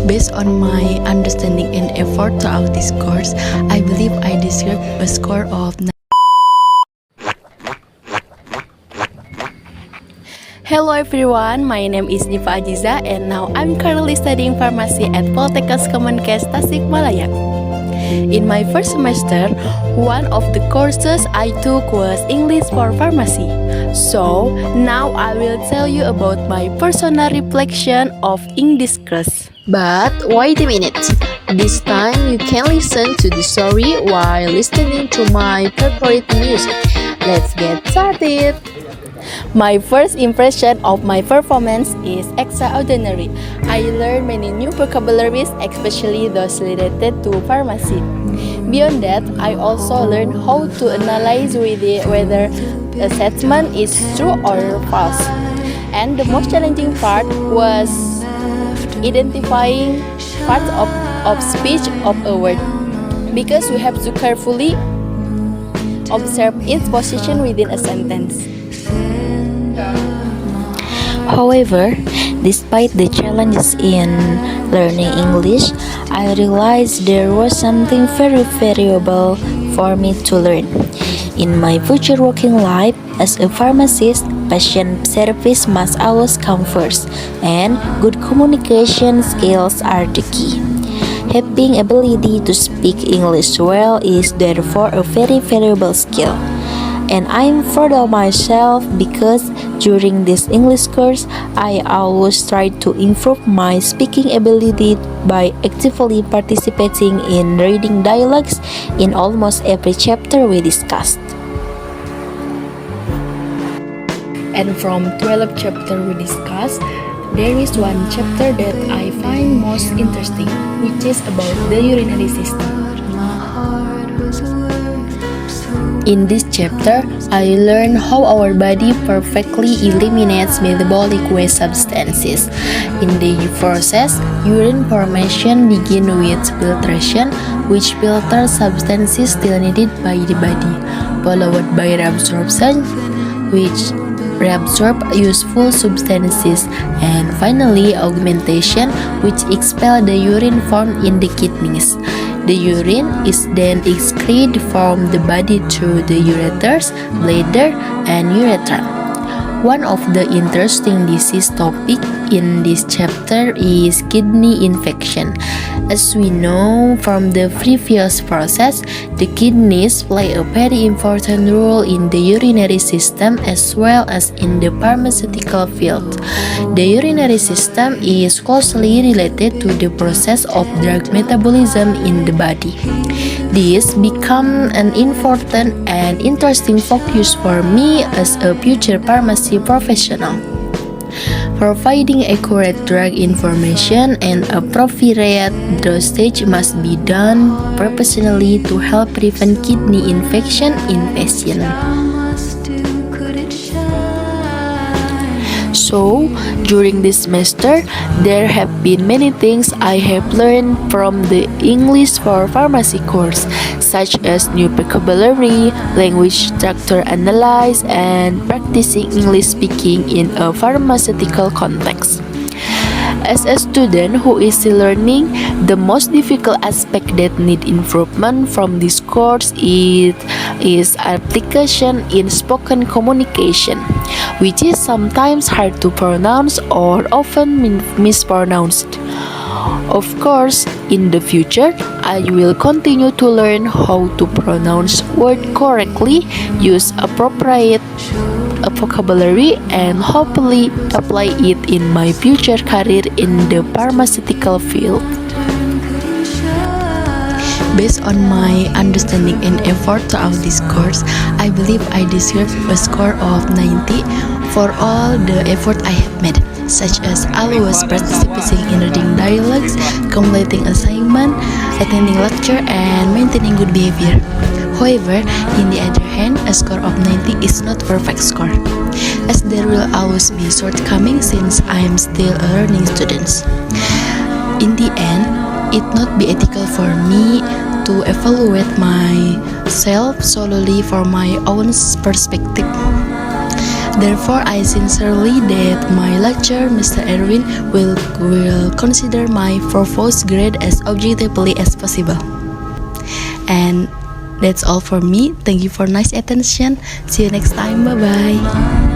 Based on my understanding and effort throughout this course, I believe I deserve a score of 9. Hello everyone, my name is Diva Ajiza and now I'm currently studying pharmacy at Poltekkes Kemenkes Tasikmalaya. In my first semester, one of the courses I took was English for Pharmacy. So, now I will tell you about my personal reflection of English course. But wait a minute, this time you can listen to the story while listening to my favorite music. Let's get started! My first impression of my performance is extraordinary. I learned many new vocabularies, especially those related to pharmacy. Beyond that, I also learned how to analyze whether a statement is true or false. And the most challenging part was identifying parts of speech of a word, because we have to carefully observe its position within a sentence. However, despite the challenges in learning English, I realized there was something very valuable for me to learn. In my future working life as a pharmacist, patient service must always come first, and good communication skills are the key. Having ability to speak English well is therefore a very valuable skill. And I'm proud of myself because during this English course, I always try to improve my speaking ability by actively participating in reading dialogues in almost every chapter we discussed. And from 12 chapters we discussed, there is one chapter that I find most interesting, which is about the urinary system. In this chapter, I learned how our body perfectly eliminates metabolic waste substances. In the process, urine formation begins with filtration, which filters substances still needed by the body, followed by reabsorption, which reabsorb useful substances, and finally augmentation, which expel the urine formed in the kidneys. The urine is then excreted from the body through the ureters, bladder, and urethra. One of the interesting disease topic in this chapter is kidney infection. As we know from the previous process, the kidneys play a very important role in the urinary system as well as in the pharmaceutical field. The urinary system is closely related to the process of drug metabolism in the body. This become an important and interesting focus for me as a future pharmacy professional. Providing accurate drug information and appropriate dosage must be done professionally to help prevent kidney infection in patients. So, during this semester, there have been many things I have learned from the English for Pharmacy course, such as new vocabulary, language structure analysis, and practicing English speaking in a pharmaceutical context. As a student who is still learning, the most difficult aspect that need improvement from this course is application in spoken communication, which is sometimes hard to pronounce or often mispronounced. Of course, in the future, I will continue to learn how to pronounce words correctly, use appropriate vocabulary, and hopefully apply it in my future career in the pharmaceutical field. Based on my understanding and effort throughout this course, I believe I deserve a score of 90 for all the effort I have made, such as always participating in reading dialogues, completing assignment, attending lecture, and maintaining good behavior. However, in the other hand, a score of 90 is not a perfect score, as there will always be shortcomings since I am still a learning student. In the end, it not be ethical for me to evaluate myself solely for my own perspective. Therefore, I sincerely that my lecturer, Mr. Erwin, will consider my proposed grade as objectively as possible. And that's all for me. Thank you for nice attention. See you next time. Bye bye.